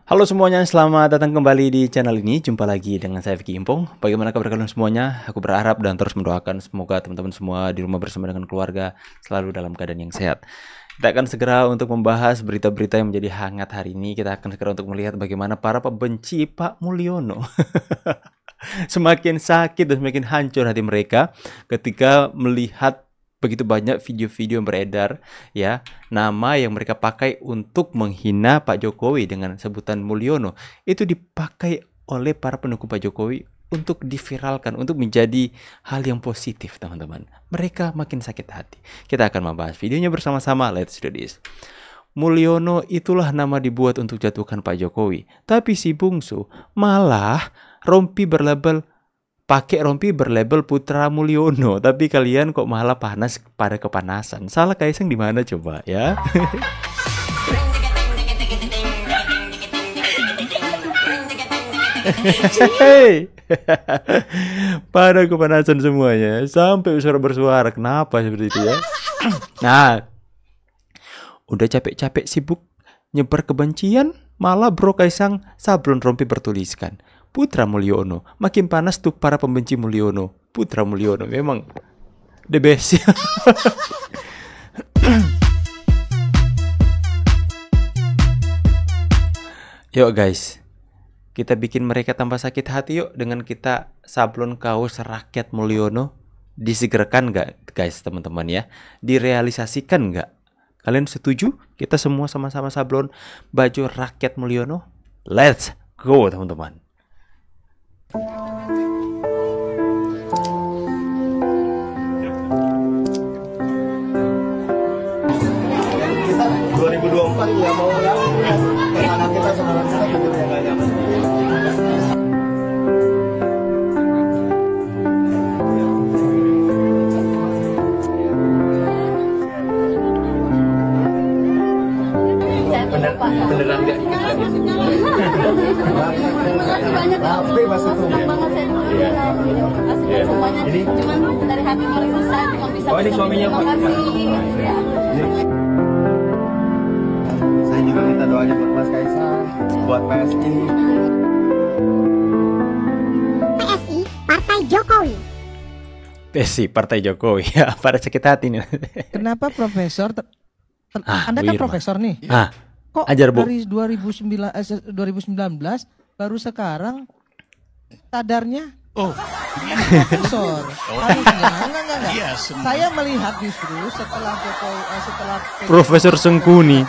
Halo semuanya, selamat datang kembali di channel ini. Jumpa lagi dengan saya Vicky Impong. Bagaimana kabar kalian semuanya? Aku berharap dan terus mendoakan semoga teman-teman semua di rumah bersama dengan keluarga selalu dalam keadaan yang sehat. Kita akan segera untuk membahas berita-berita yang menjadi hangat hari ini. Kita akan segera untuk melihat bagaimana para pembenci Pak Mulyono semakin sakit dan semakin hancur hati mereka ketika melihat begitu banyak video-video yang beredar, ya, nama yang mereka pakai untuk menghina Pak Jokowi dengan sebutan Mulyono itu dipakai oleh para pendukung Pak Jokowi untuk diviralkan, untuk menjadi hal yang positif, teman-teman. Mereka makin sakit hati. Kita akan membahas videonya bersama-sama. Let's do this. Mulyono itulah nama dibuat untuk jatuhkan Pak Jokowi, tapi si bungsu malah pakai rompi berlabel Putra Mulyono, tapi kalian kok malah panas pada kepanasan. Salah Kaisang di mana coba ya? Hey. Pada kepanasan semuanya, sampai bersuara. Kenapa seperti itu ya? Nah, udah capek-capek sibuk nyebar kebencian, malah Bro Kaisang sablon rompi bertuliskan Putra Mulyono. Makin panas tuh para pembenci Mulyono. Putra Mulyono memang the best. Yuk guys, kita bikin mereka tambah sakit hati yuk dengan kita sablon kaos rakyat Mulyono. Disegerakan nggak guys, teman-teman ya? Direalisasikan nggak? Kalian setuju? Kita semua sama-sama sablon baju rakyat Mulyono. Let's go teman-teman. 2024 ya mau karena kita sebenarnya hidup yang gak nyaman. Beneran nggak? Makasih banyak ya. Senang banget saya kasih semuanya. Cuman dari hati paling besar cuma bisa. Oh ini suaminya Pak. Saya juga minta doanya buat Mas Kaisang, buat PSI. PSI Partai Jokowi. PSI Partai Jokowi ya, pada sakit hati nih. Kenapa Profesor? Anda kan profesor nih. Kok ajar, Bu. dari 2019 baru sekarang sadarnya? Oh, Profesor. Enggak. Iya, Saya melihat justru setelah Jokowi setelah Profesor Sengkuni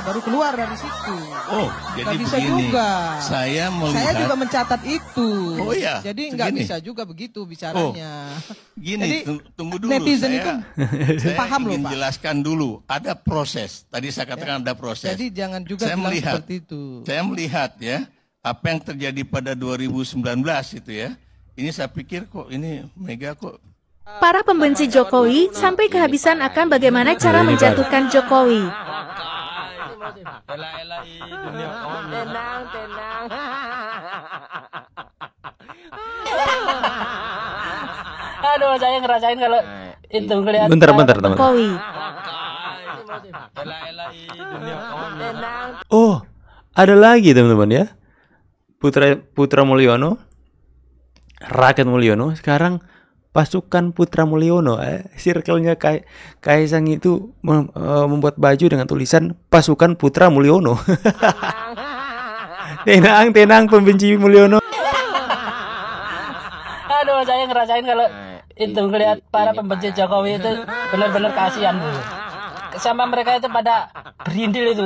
baru keluar dari situ. Oh, jadi Nggak bisa begini. juga. Saya melihat. Saya juga mencatat itu. Oh iya. Jadi nggak Begini. bisa juga begitu bicaranya. Gini, Jadi, tunggu dulu. netizen saya, itu saya paham loh, ingin Pak. jelaskan dulu. Ada proses. Tadi saya katakan ada proses. Jadi jangan juga saya bilang melihat, seperti itu. Saya melihat ya apa yang terjadi pada 2019 itu ya. Ini saya pikir kok ini Mega kok. Para pembenci Jokowi sampai kehabisan akan bagaimana cara menjatuhkan Jokowi. Tenang. Aduh, saya ngerasain kalau itu kelihatan. Bentar teman. Jokowi. Oh, ada lagi teman-teman ya. Putra Mulyono, rakyat Mulyono, sekarang pasukan Putra Mulyono. Circle-nya Kaisang itu membuat baju dengan tulisan pasukan Putra Mulyono. Tenang pembenci Mulyono. Aduh, saya ngerasain kalau itu ngelihat para pembenci Jokowi itu benar-benar kasihan Bu. Sama mereka itu pada berindil itu.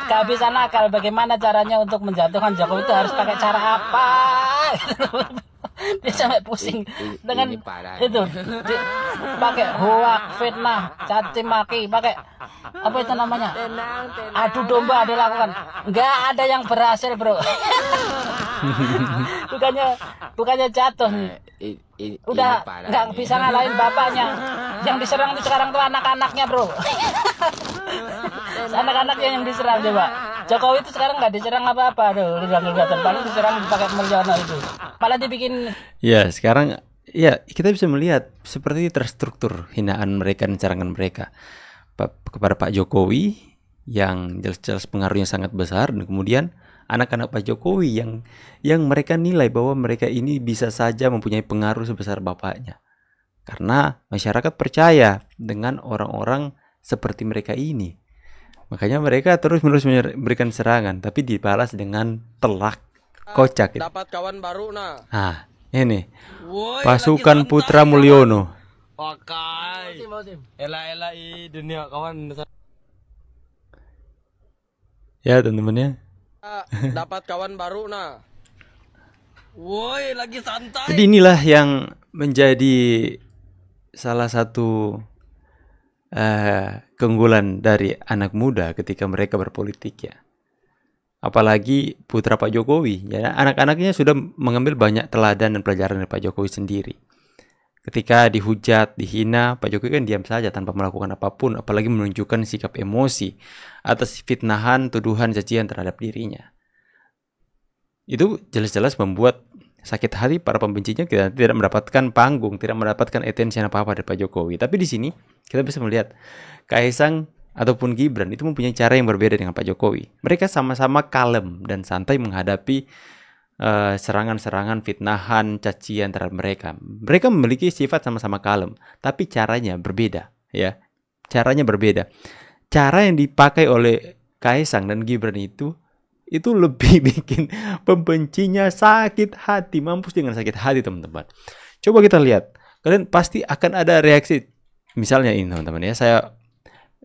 Kehabisan akal bagaimana caranya untuk menjatuhkan Jokowi itu harus pakai cara apa? Dia sampai pusing dengan itu pakai hoak, fitnah, caci maki, pakai apa itu namanya? Adu domba dilakukan. Nggak ada yang berhasil, Bro. bukannya jatuh nih. Udah nggak bisa ngalahin bapaknya. Yang diserang itu sekarang tuh anak-anaknya, Bro. Anak-anaknya yang diserang coba. Jokowi itu sekarang nggak diserang apa-apa, udah kelihatan. Paling diserang pakai Mulyono itu. Malah dibikin. Ya sekarang ya kita bisa melihat seperti terstruktur hinaan mereka dan serangan mereka kepada Pak Jokowi yang jelas-jelas pengaruhnya sangat besar, dan kemudian anak-anak Pak Jokowi yang mereka nilai bahwa mereka ini bisa saja mempunyai pengaruh sebesar bapaknya. Karena masyarakat percaya dengan orang-orang seperti mereka ini. Makanya mereka terus-menerus memberikan serangan, tapi dibalas dengan telak kocak. Dapat kawan baru nah. Nah, ini pasukan Putra Mulyono. Pakai. Ela-ela dunia kawan. Ya teman-teman ya. Dapat kawan baru nah. Woi, lagi santai. Jadi inilah yang menjadi salah satu keunggulan dari anak muda ketika mereka berpolitik ya. Apalagi putra Pak Jokowi ya, anak-anaknya sudah mengambil banyak teladan dan pelajaran dari Pak Jokowi sendiri. Ketika dihujat, dihina, Pak Jokowi kan diam saja tanpa melakukan apapun, apalagi menunjukkan sikap emosi atas fitnahan, tuduhan, cacian terhadap dirinya. Itu jelas-jelas membuat sakit hati para pembencinya, kita tidak mendapatkan panggung, tidak mendapatkan attention apa-apa dari Pak Jokowi. Tapi di sini kita bisa melihat Kaisang ataupun Gibran itu mempunyai cara yang berbeda dengan Pak Jokowi. Mereka sama-sama kalem dan santai menghadapi serangan-serangan, fitnahan, cacian terhadap mereka. Mereka memiliki sifat sama-sama kalem, tapi caranya berbeda, ya. Caranya berbeda. Cara yang dipakai oleh Kaisang dan Gibran itu lebih bikin pembencinya sakit hati, mampus dengan sakit hati, teman-teman. Coba kita lihat. Kalian pasti akan ada reaksi. Misalnya ini, teman-teman ya, saya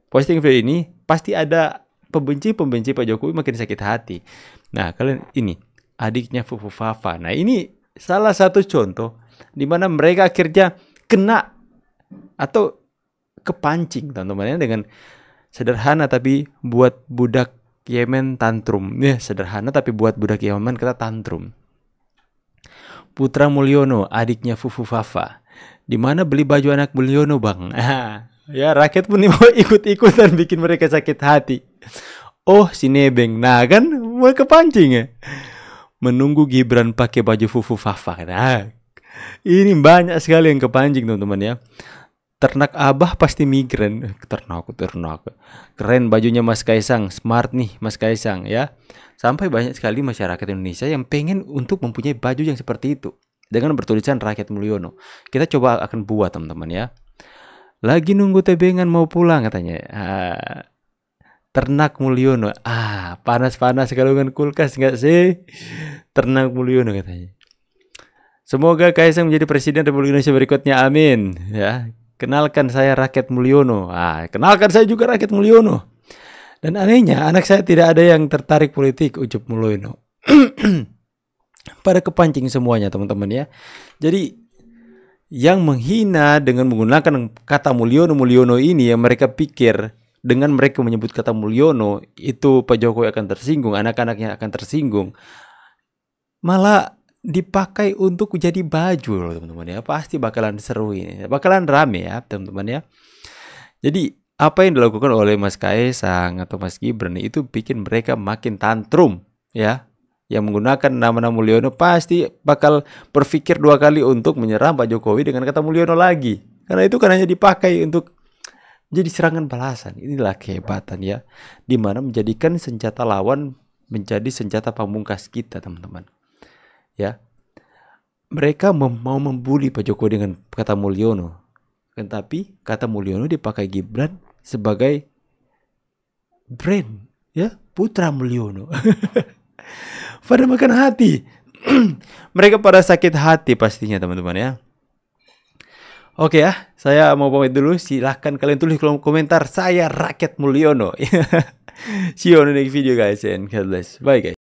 posting video ini, pasti ada pembenci Pak Jokowi makin sakit hati. Nah, kalian ini adiknya Fufu Fafa. Nah, ini salah satu contoh di mana mereka akhirnya kena atau kepancing, teman-teman ya, dengan sederhana tapi buat budak Yemen tantrum. Ya, sederhana tapi buat budak Yemen kata tantrum. Putra Mulyono, adiknya Fufu Fafa. Di mana beli baju anak Mulyono, Bang? Ya, rakyat pun mau ikut-ikutan bikin mereka sakit hati. Oh, si Nebeng. Nah, kan mau kepancing ya. Menunggu Gibran pakai baju Fufu Fafa. Nah, ini banyak sekali yang kepancing, teman-teman ya. Ternak Abah pasti migran. Ternak. Keren bajunya Mas Kaisang. Smart nih Mas Kaisang ya. Sampai banyak sekali masyarakat Indonesia yang pengen untuk mempunyai baju yang seperti itu, dengan bertulisan Rakyat Mulyono. Kita coba akan buat, teman-teman ya. Lagi nunggu tebengan mau pulang katanya. Ternak Mulyono. Panas-panas kalungan kulkas nggak sih? Ternak Mulyono katanya. Semoga Kaisang menjadi presiden Republik Indonesia berikutnya. Amin ya. Kenalkan saya Rakyat Mulyono. Kenalkan saya juga Rakyat Mulyono. Dan anehnya anak saya tidak ada yang tertarik politik, ucap Mulyono. Pada kepancing semuanya, teman-teman ya. Jadi yang menghina dengan menggunakan kata Mulyono ini, yang mereka pikir dengan mereka menyebut kata Mulyono itu Pak Jokowi akan tersinggung, anak-anaknya akan tersinggung, malah dipakai untuk jadi baju loh, teman-teman ya. Pasti bakalan seru ini, bakalan rame ya, teman-teman ya. Jadi apa yang dilakukan oleh Mas Kaisang atau Mas Gibran itu bikin mereka makin tantrum ya. Yang menggunakan nama-nama Mulyono pasti bakal berpikir dua kali untuk menyerang Pak Jokowi dengan kata Mulyono lagi. Karena itu kan hanya dipakai untuk jadi serangan balasan. Inilah kehebatan ya, dimana menjadikan senjata lawan menjadi senjata pamungkas kita, teman-teman. Ya, mereka mau membuli Pak Jokowi dengan kata Mulyono, tapi kata Mulyono dipakai Gibran sebagai brand, ya, Putra Mulyono. Pada makan hati, mereka pada sakit hati pastinya, teman-teman ya. Oke ya, saya mau pamit dulu. Silahkan kalian tulis kolom komentar saya Rakyat Mulyono. See you on the next video guys and God bless. Bye guys.